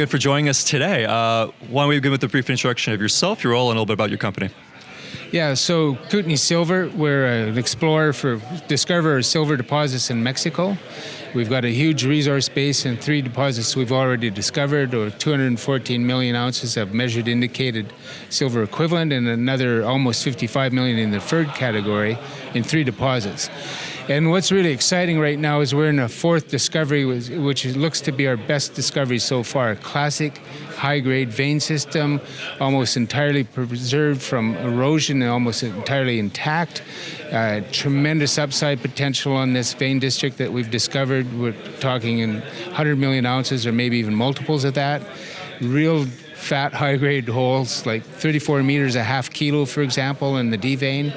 again for joining us today. Why don't we begin with a brief introduction of yourself, your role, and a little bit about your company. Yeah, so Kootenay Silver, we're an explorer for discoverer of silver deposits in Mexico. We've got a huge resource base and 3 deposits we've already discovered, or 214 million ounces of measured indicated silver equivalent, and another almost 55 million in the inferred category in 3 deposits. And what's really exciting right now is we're in a 4th discovery, which looks to be our best discovery so far. A classic high-grade vein system, almost entirely preserved from erosion and almost entirely intact. Tremendous upside potential on this vein district that we've discovered. We're talking in 100 million ounces or maybe even multiples of that. Real fat, high-grade holes, like 34 meters, a half kilo, for example, in the D vein.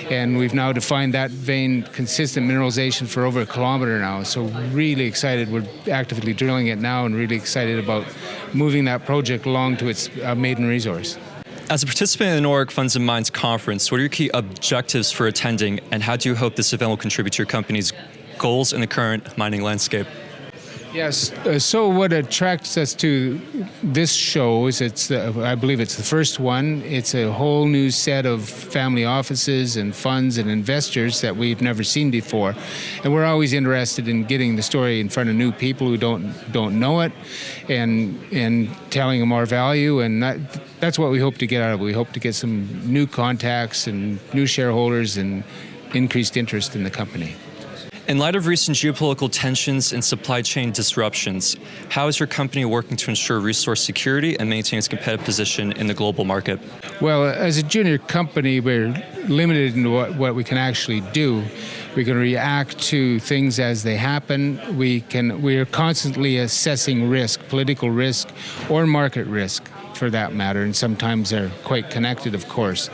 And we've now defined that vein consistent mineralization for over a kilometer now. So really excited. We're actively drilling it now and really excited about moving that project along to its maiden resource. As a participant in the Nordic Funds Mines conference, what are your key objectives for attending, and how do you hope this event will contribute to your company's goals in the current mining landscape? Yes, so what attracts us to this show is I believe it's the first one. It's a whole new set of family offices and funds and investors that we've never seen before. And we're always interested in getting the story in front of new people who don't know it and telling them our value. And that's what we hope to get out of it. We hope to get some new contacts and new shareholders and increased interest in the company. In light of recent geopolitical tensions and supply chain disruptions, how is your company working to ensure resource security and maintain its competitive position in the global market? Well, as a junior company, we're limited in what we can actually do. We can react to things as they happen. We are constantly assessing risk, political risk or market risk for that matter, and sometimes they're quite connected, of course.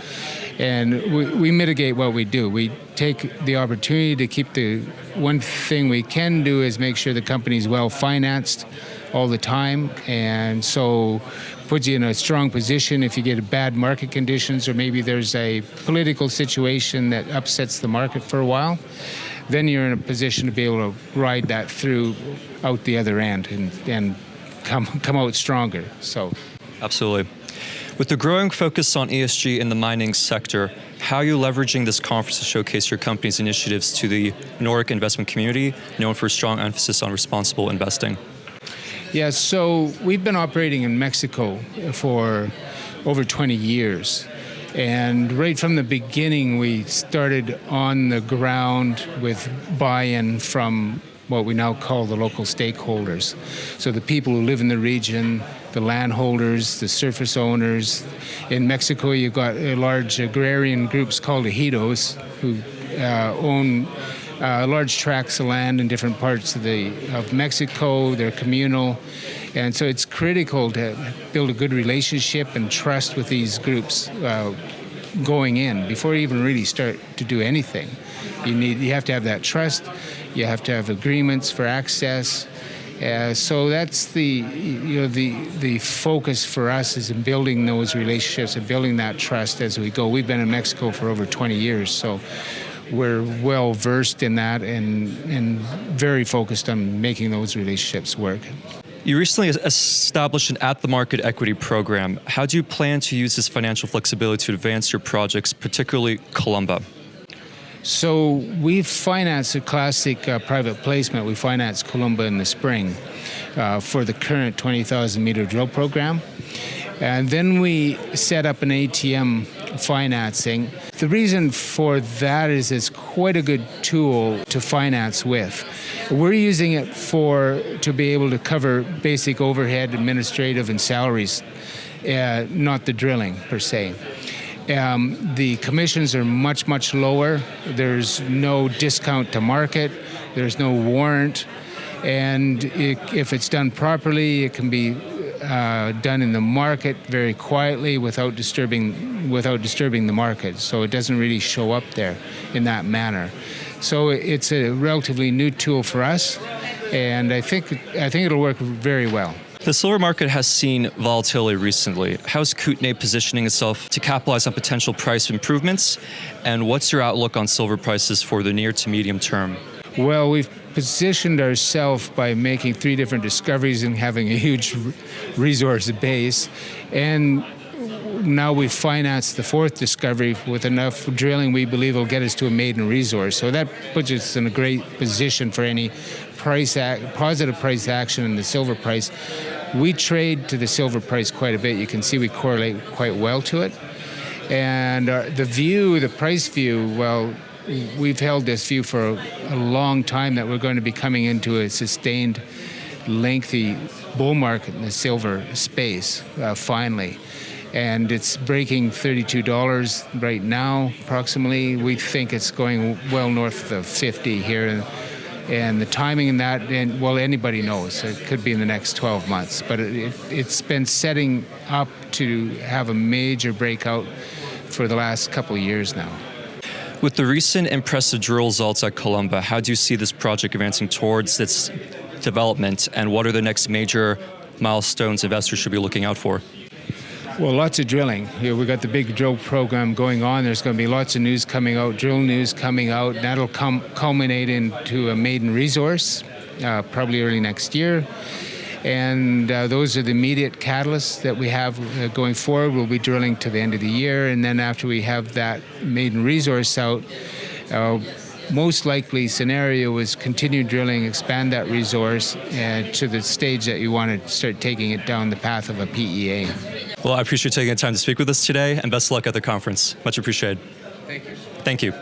And we mitigate what we do. We take the opportunity to keep the one thing we can do is make sure the company's well financed all the time, and so puts you in a strong position if you get bad market conditions or maybe there's a political situation that upsets the market for a while. Then you're in a position to be able to ride that through out the other end and come out stronger. So, absolutely. With the growing focus on ESG in the mining sector, how are you leveraging this conference to showcase your company's initiatives to the Nordic investment community, known for a strong emphasis on responsible investing? Yeah, so we've been operating in Mexico for over 20 years. And right from the beginning, we started on the ground with buy-in from what we now call the local stakeholders. So the people who live in the region, the landholders, the surface owners. In Mexico, you've got large agrarian groups called ejidos who own large tracts of land in different parts of Mexico. They're communal. And so it's critical to build a good relationship and trust with these groups going in before you even really start to do anything. You have to have that trust. You have to have agreements for access. So that's the focus for us is in building those relationships and building that trust as we go. We've been in Mexico for over 20 years, so we're well versed in that and very focused on making those relationships work. You recently established an at-the-market equity program. How do you plan to use this financial flexibility to advance your projects, particularly Columba? So we financed a classic private placement. We financed Columba in the spring for the current 20,000 meter drill program. And then we set up an ATM financing. The reason for that is it's quite a good tool to finance with. We're using it to be able to cover basic overhead, administrative, and salaries, not the drilling per se. The commissions are much, much lower. There's no discount to market. There's no warrant. And if it's done properly, it can be done in the market very quietly without disturbing the market. So it doesn't really show up there in that manner. So it's a relatively new tool for us, and I think it'll work very well. The silver market has seen volatility recently. How is Kootenay positioning itself to capitalize on potential price improvements? And what's your outlook on silver prices for the near to medium term? Well, we've positioned ourselves by making 3 different discoveries and having a huge resource base. And now we've financed the 4th discovery with enough drilling we believe will get us to a maiden resource. So that puts us in a great position for any positive price action in the silver price. We trade to the silver price quite a bit. You can see we correlate quite well to it. And the price view, well, we've held this view for a long time that we're going to be coming into a sustained, lengthy bull market in the silver space, finally. And it's breaking $32 right now, approximately. We think it's going well north of 50 here. And the timing in that, and well, anybody knows. It could be in the next 12 months. But it's been setting up to have a major breakout for the last couple of years now. With the recent impressive drill results at Columba, how do you see this project advancing towards its development, and what are the next major milestones investors should be looking out for? Well, lots of drilling. We've got the big drill program going on. There's going to be lots of news coming out, drill news coming out. That'll culminate into a maiden resource, probably early next year. And those are the immediate catalysts that we have going forward. We'll be drilling to the end of the year, and then after we have that maiden resource out, most likely scenario is continue drilling, expand that resource to the stage that you want to start taking it down the path of a PEA. Well, I appreciate you taking the time to speak with us today, and best of luck at the conference. Much appreciated. Thank you. Thank you.